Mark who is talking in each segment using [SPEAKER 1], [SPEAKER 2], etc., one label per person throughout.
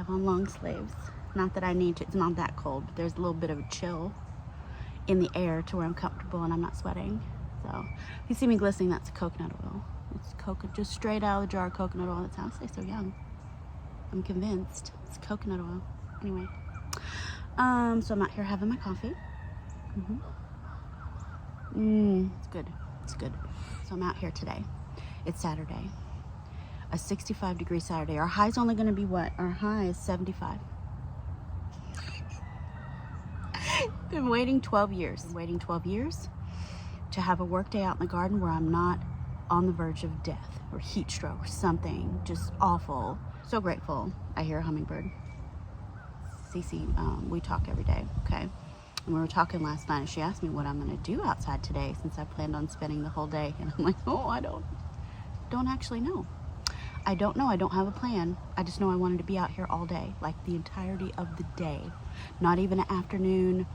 [SPEAKER 1] have on long sleeves. Not that I need to, it's not that cold, but there's a little bit of a chill in the air to where I'm comfortable and I'm not sweating. So if you see me glistening, that's coconut oil. It's coconut, just straight out of the jar of coconut oil. That sounds so young. I'm convinced it's coconut oil. Anyway, so I'm out here having my coffee. It's good. It's good. So I'm out here today. It's Saturday. A 65-degree Saturday. Our high's only going to be what? Our high is 75. Been waiting 12 years. Waiting 12 years to have a work day out in the garden where I'm not on the verge of death or heat stroke or something just awful. So grateful. I hear a hummingbird. Cece, we talk every day, okay? And we were talking last night and she asked me what I'm gonna do outside today since I planned on spending the whole day. And I'm like, oh, I don't actually know. I don't know, I don't have a plan. I just know I wanted to be out here all day, like the entirety of the day. Not even an afternoon,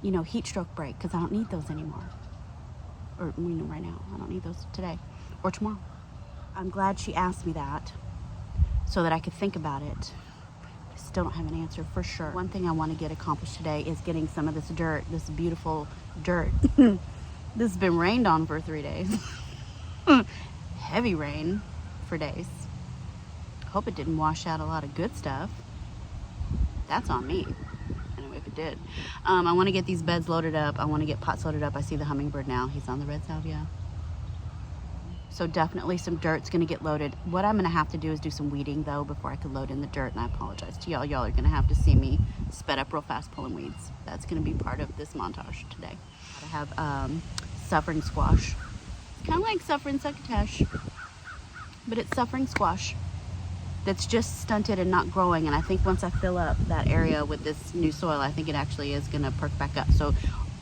[SPEAKER 1] you know, heat stroke break, because I don't need those anymore. Or, you know, right now, I don't need those today or tomorrow. I'm glad she asked me that so that I could think about it. I still don't have an answer for sure. One thing I want to get accomplished today is getting some of this dirt, this beautiful dirt. This has been rained on for 3 days. Heavy rain for days. Hope it didn't wash out a lot of good stuff. That's on me. Anyway, if it did. I want to get these beds loaded up. I want to get pots loaded up. I see the hummingbird now. He's on the red salvia. So definitely some dirt's going to get loaded. What I'm going to have to do is do some weeding though before I can load in the dirt. And I apologize to y'all. Y'all are going to have to see me sped up real fast pulling weeds. That's going to be part of this montage today. I have suffering squash. It's kind of like suffering succotash, but it's suffering squash that's just stunted and not growing. And I think once I fill up that area with this new soil, I think it actually is going to perk back up. So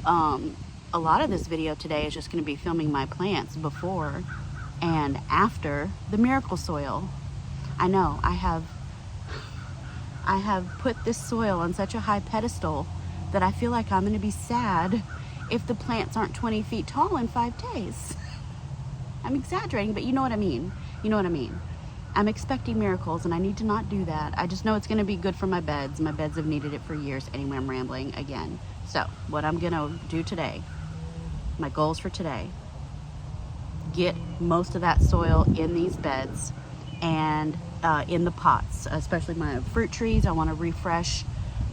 [SPEAKER 1] a lot of this video today is just going to be filming my plants before and after the miracle soil. I know I have put this soil on such a high pedestal that I feel like I'm going to be sad if the plants aren't 20 feet tall in 5 days. I'm exaggerating, but you know what I mean. You know what I mean. I'm expecting miracles and I need to not do that. I just know it's going to be good for my beds. My beds have needed it for years. Anyway, I'm rambling again. So what I'm going to do today, my goals for today, get most of that soil in these beds and in the pots, especially my fruit trees. I want to refresh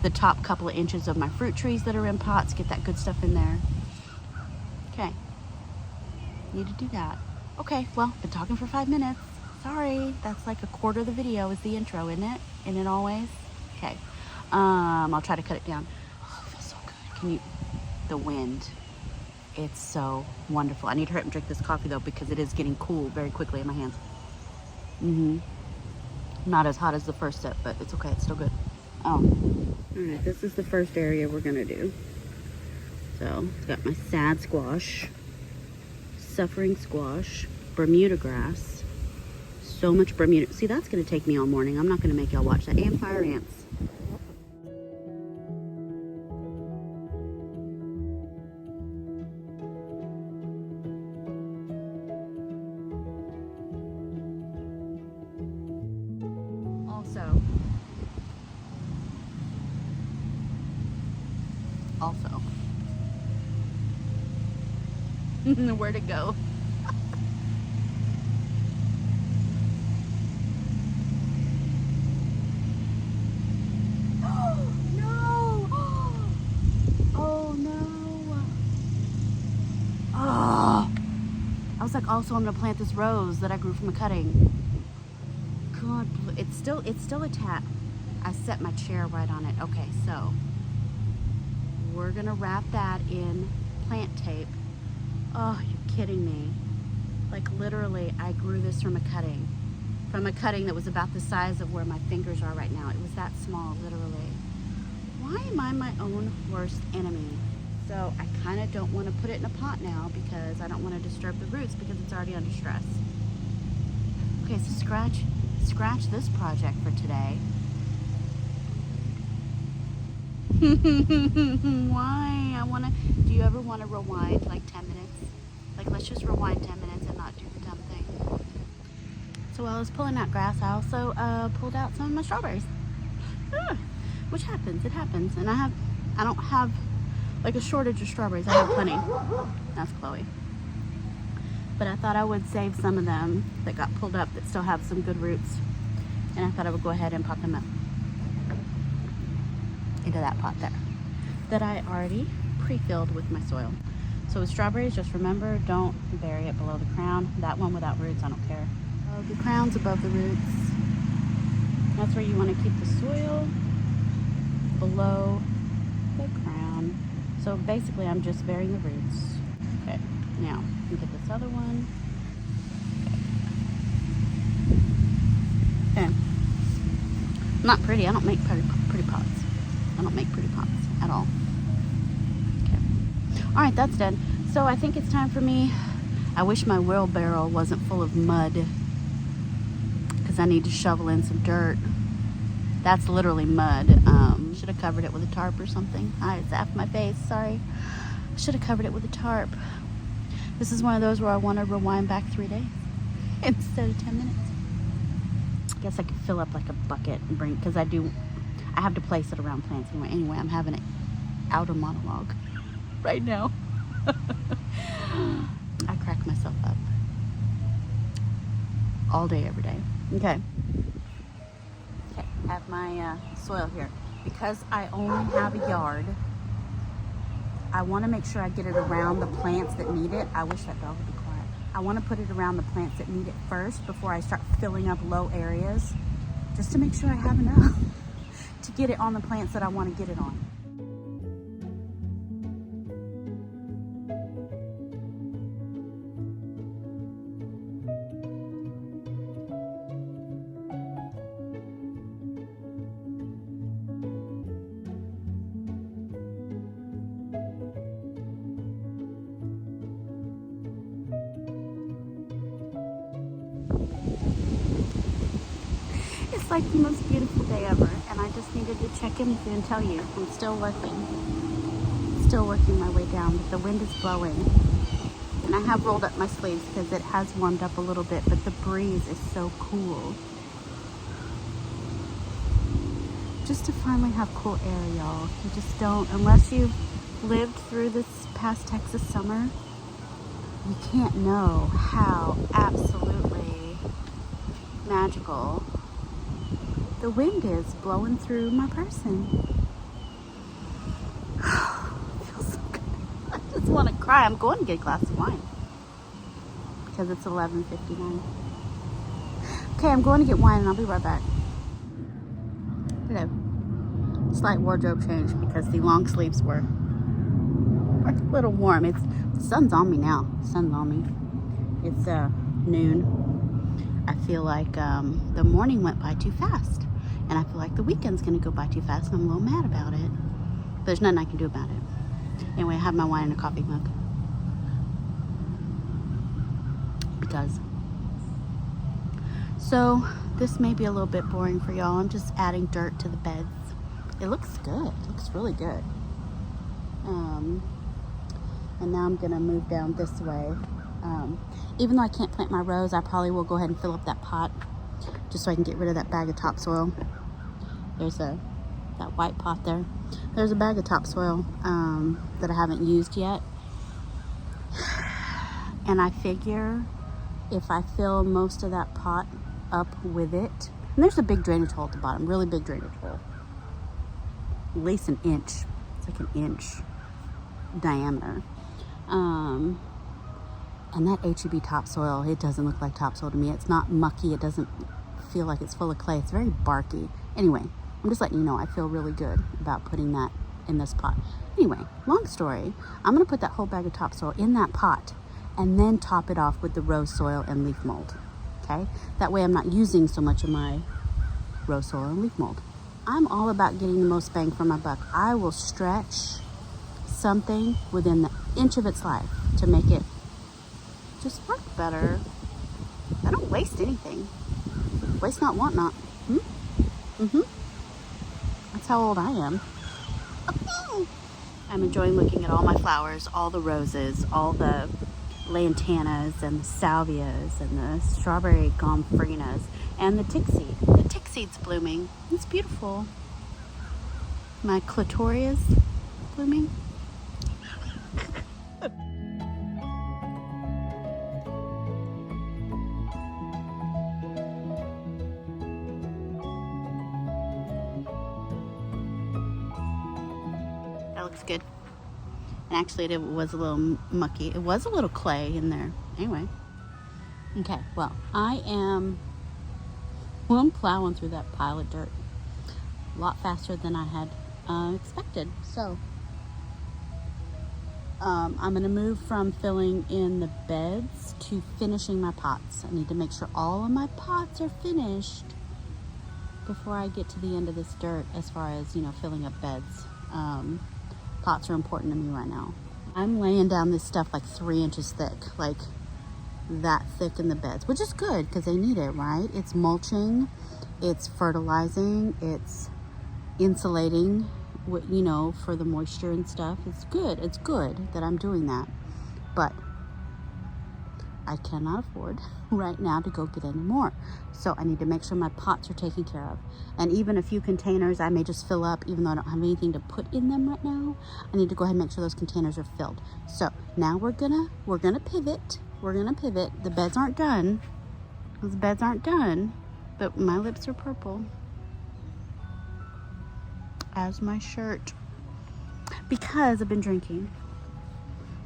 [SPEAKER 1] the top couple of inches of my fruit trees that are in pots, get that good stuff in there. Okay, need to do that. Okay, well, been talking for 5 minutes. Sorry, that's like a quarter of the video is the intro, isn't it? Isn't it always? Okay, I'll try to cut it down. Oh, it feels so good. Can you, the wind, it's so wonderful. I need to hurry up and drink this coffee though because it is getting cool very quickly in my hands. Not as hot as the first sip, but it's okay, it's still good. All right, this is the first area we're gonna do. So, it's got my sad squash, suffering squash, Bermuda grass, so much Bermuda. See, that's gonna take me all morning. I'm not gonna make y'all watch that. And fire ants. Also, where'd it go? No! Oh no! Oh! I was like, also I'm gonna plant this rose that I grew from a cutting. God, it's still attached. I set my chair right on it. Okay, so we're gonna wrap that in plant tape. Oh, you're kidding me. Like literally, I grew this from a cutting that was about the size of where my fingers are right now. It was that small, literally. Why am I my own worst enemy? So I kind of don't want to put it in a pot now because I don't want to disturb the roots because it's already under stress. Okay, so scratch this project for today. Why? Do you ever want to rewind like 10 minutes? Like, let's just rewind 10 minutes and not do the dumb thing. So while I was pulling out grass, I also pulled out some of my strawberries. Which happens, it happens. And I don't have like a shortage of strawberries. I have plenty. That's Chloe. But I thought I would save some of them that got pulled up that still have some good roots. And I thought I would go ahead and pop them up into that pot there that I already pre-filled with my soil. So with strawberries, just remember, don't bury it below the crown. That one without roots, I don't care. The crown's above the roots. That's where you want to keep the soil, below the crown. So basically I'm just burying the roots. Okay, now look at this other one. Okay. Not pretty. I don't make pretty pots. I don't make pretty pots at all. Okay. All right, that's done. So I think it's time for me. I wish my wheelbarrow wasn't full of mud because I need to shovel in some dirt. That's literally mud. Should have covered it with a tarp or something. I zapped my face, sorry. Should have covered it with a tarp. This is one of those where I want to rewind back 3 days instead of 10 minutes. I guess I could fill up like a bucket and bring, because I have to place it around plants anyway. Anyway, I'm having an outer monologue right now. I crack myself up all day, every day. Okay. Okay, I have my soil here. Because I only have a yard, I want to make sure I get it around the plants that need it. I wish that dog would be quiet. I want to put it around the plants that need it first before I start filling up low areas, just to make sure I have enough to get it on the plants that I want to get it on. It's like the most beautiful day ever, and I just needed to check in with you and tell you I'm still working my way down, but the wind is blowing, and I have rolled up my sleeves because it has warmed up a little bit, but the breeze is so cool. Just to finally have cool air, y'all. You just don't, unless you've lived through this past Texas summer, you can't know how absolutely magical the wind is blowing through my person. Feels so good. I just want to cry. I'm going to get a glass of wine because it's 11:59. Okay, I'm going to get wine and I'll be right back. Hello. Slight wardrobe change because the long sleeves were a little warm. The sun's on me now. The sun's on me. It's noon. I feel like the morning went by too fast. And I feel like the weekend's gonna go by too fast and I'm a little mad about it. But there's nothing I can do about it. Anyway, I have my wine in a coffee mug. Because. So, this may be a little bit boring for y'all. I'm just adding dirt to the beds. It looks good. It looks really good. And now I'm gonna move down this way. Even though I can't plant my rose, I probably will go ahead and fill up that pot just so I can get rid of that bag of topsoil. There's that white pot there. There's a bag of topsoil that I haven't used yet. And I figure if I fill most of that pot up with it, and there's a big drainage hole at the bottom, really big drainage hole. At least an inch. It's like an inch diameter. And that HEB topsoil, it doesn't look like topsoil to me. It's not mucky. It doesn't feel like it's full of clay. It's very barky. Anyway, I'm just letting you know I feel really good about putting that in this pot. Anyway, long story. I'm going to put that whole bag of topsoil in that pot and then top it off with the rose soil and leaf mold. Okay? That way I'm not using so much of my rose soil and leaf mold. I'm all about getting the most bang for my buck. I will stretch something within the inch of its life to make it just work better. I don't waste anything. Waste not, want not. That's how old I am. I'm enjoying looking at all my flowers, all the roses, all the lantanas and the salvias and the strawberry gomphrenas and the tick seed. The tick seed's blooming. It's beautiful. My clitoris blooming. That looks good. And actually it was a little mucky. It was a little clay in there. Anyway. Okay, well, I'm plowing through that pile of dirt a lot faster than I had expected. So I'm going to move from filling in the beds to finishing my pots. I need to make sure all of my pots are finished before I get to the end of this dirt as far as, you know, filling up beds. Pots are important to me right now. I'm laying down this stuff like 3 inches thick, like that thick in the beds, which is good because they need it, right? It's mulching, it's fertilizing, it's insulating, you know, for the moisture and stuff. It's good that I'm doing that, but I cannot afford right now to go get any more. So I need to make sure my pots are taken care of. And even a few containers I may just fill up, even though I don't have anything to put in them right now. I need to go ahead and make sure those containers are filled. So now we're gonna pivot. The beds aren't done. Those beds aren't done, but my lips are purple. As my shirt. Because I've been drinking.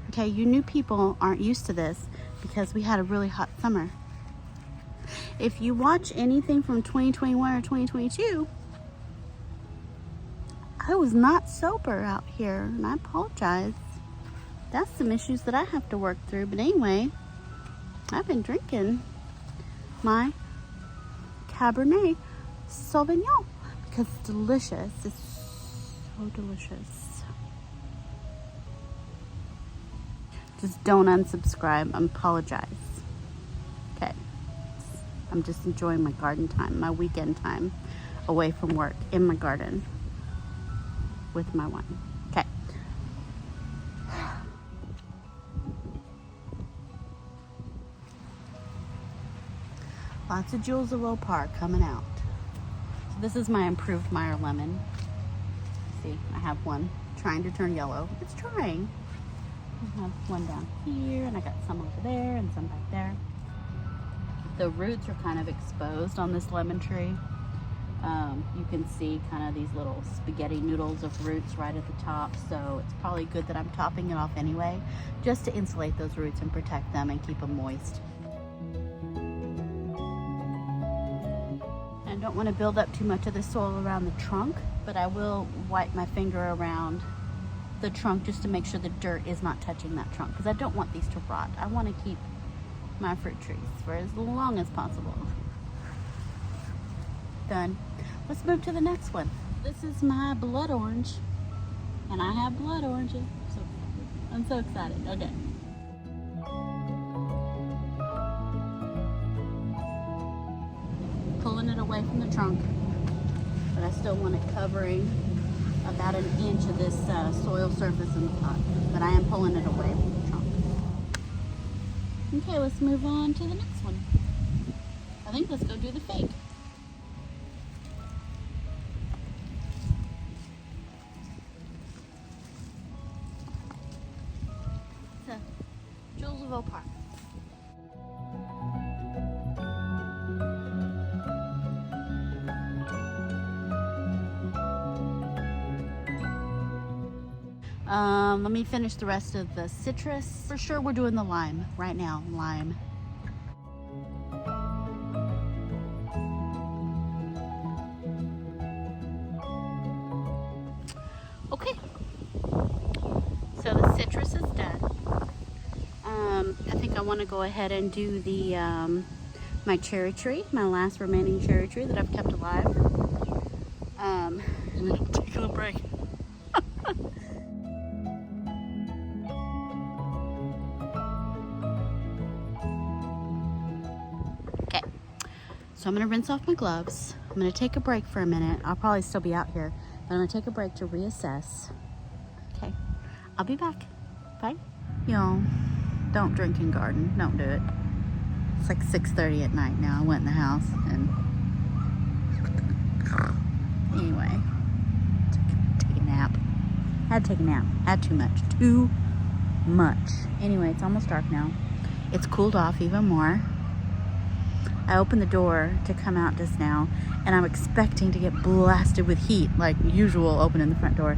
[SPEAKER 1] Okay, you new people aren't used to this because we had a really hot summer. If you watch anything from 2021 or 2022, I was not sober out here, and I apologize. That's some issues that I have to work through. But anyway, I've been drinking my Cabernet Sauvignon because it's delicious. It's so delicious. Just don't unsubscribe. I apologize. Okay. I'm just enjoying my garden time, my weekend time away from work in my garden with my wine. Okay. Lots of Jewels of Opar coming out. So this is my improved Meyer lemon. See, I have one trying to turn yellow. It's trying. I have one down here, and I got some over there and some back there. The roots are kind of exposed on this lemon tree. You can see kind of these little spaghetti noodles of roots right at the top, so it's probably good that I'm topping it off anyway, just to insulate those roots and protect them and keep them moist. I don't want to build up too much of the soil around the trunk, but I will wipe my finger around the trunk just to make sure the dirt is not touching that trunk, because I don't want these to rot. I want to keep my fruit trees for as long as possible. Done. Let's move to the next one. This is my blood orange, and I have blood oranges, so I'm so excited. Okay. Pulling it away from the trunk, but I still want it covering about an inch of this soil surface in the pot, but I am pulling it away from the trunk. Okay, let's move on to the next one. I think let's go do the fake. So, Jewels of Opar. Let me finish the rest of the citrus. For sure we're doing the lime right now, lime. Okay, so the citrus is done. I think I want to go ahead and do the my cherry tree, my last remaining cherry tree that I've kept alive. And then I'll take a little break. So I'm going to rinse off my gloves. I'm going to take a break for a minute. I'll probably still be out here, but I'm going to take a break to reassess. Okay, I'll be back. Bye. Y'all, don't drink and garden. Don't do it. It's like 6:30 at night now. I went in the house and anyway, take nap. Had to take a nap. Had too much. Too much. Anyway, it's almost dark now. It's cooled off even more. I opened the door to come out just now, and I'm expecting to get blasted with heat like usual opening the front door.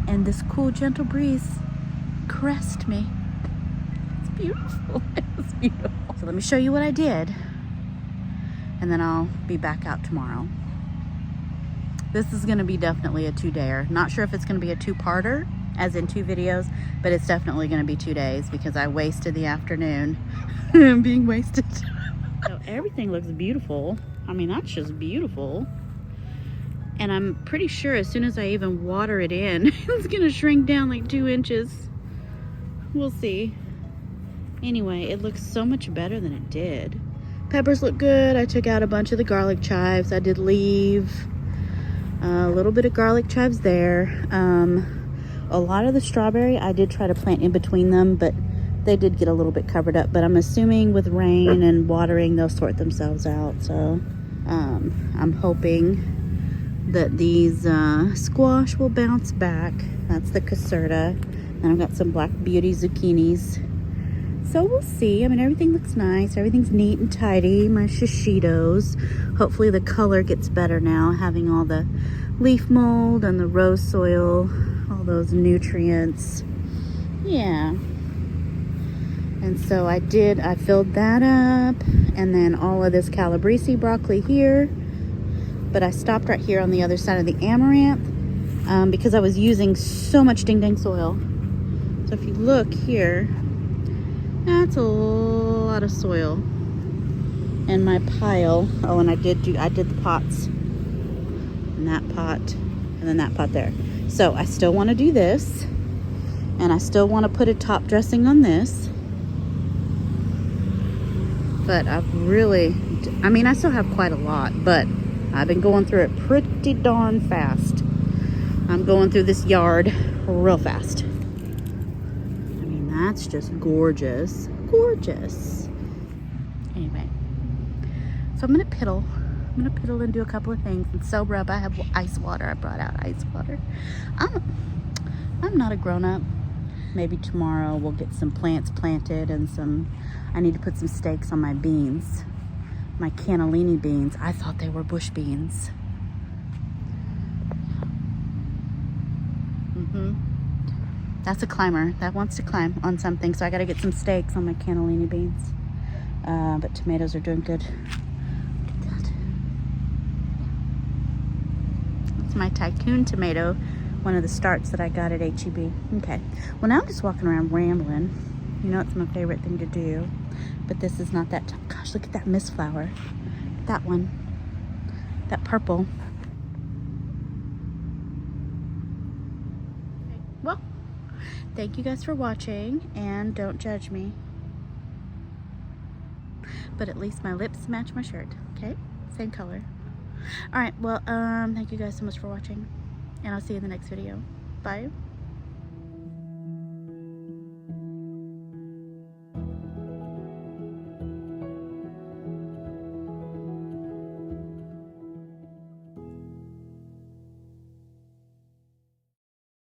[SPEAKER 1] And this cool, gentle breeze caressed me. It's beautiful. It's beautiful. So let me show you what I did, and then I'll be back out tomorrow. This is gonna be definitely a 2-dayer. Not sure if it's gonna be a 2-parter, as in 2 videos, but it's definitely gonna be 2 days because I wasted the afternoon being wasted. So everything looks beautiful. I mean, that's just beautiful. And I'm pretty sure as soon as I even water it in, it's gonna shrink down like 2 inches. We'll see. Anyway, it looks so much better than it did. Peppers look good. I took out a bunch of the garlic chives. I did leave a little bit of garlic chives there. A lot of the strawberry I did try to plant in between them, but they did get a little bit covered up. But I'm assuming with rain and watering, they'll sort themselves out. So I'm hoping that these squash will bounce back. That's the caserta. And I've got some black beauty zucchinis. So we'll see. I mean, everything looks nice. Everything's neat and tidy. My shishitos. Hopefully the color gets better now, having all the leaf mold and the rose soil, all those nutrients. Yeah. And so I filled that up, and then all of this calabrese broccoli here. But I stopped right here on the other side of the amaranth because I was using so much ding dang soil. So if you look here, that's a lot of soil in my pile. Oh, and I did the pots, and that pot, and then that pot there. So I still want to do this, and I still want to put a top dressing on this. But I mean, I still have quite a lot, but I've been going through it pretty darn fast. I'm going through this yard real fast. I mean, that's just gorgeous. Gorgeous. Anyway, so I'm gonna piddle. I'm gonna piddle and do a couple of things and sober up. I have ice water. I brought out ice water. I'm not a grown-up. Maybe tomorrow we'll get some plants planted and I need to put some stakes on my beans. My cannellini beans. I thought they were bush beans. That's a climber. That wants to climb on something. So I got to get some stakes on my cannellini beans. But tomatoes are doing good. Look at that. That's my tycoon tomato. One of the starts that I got at H-E-B. Okay. Well, now I'm just walking around rambling. You know, it's my favorite thing to do. But this is not that. Gosh, look at that mist flower. That one. That purple. Okay. Well, thank you guys for watching. And don't judge me. But at least my lips match my shirt. Okay? Same color. Alright, well, thank you guys so much for watching. And I'll see you in the next video. Bye.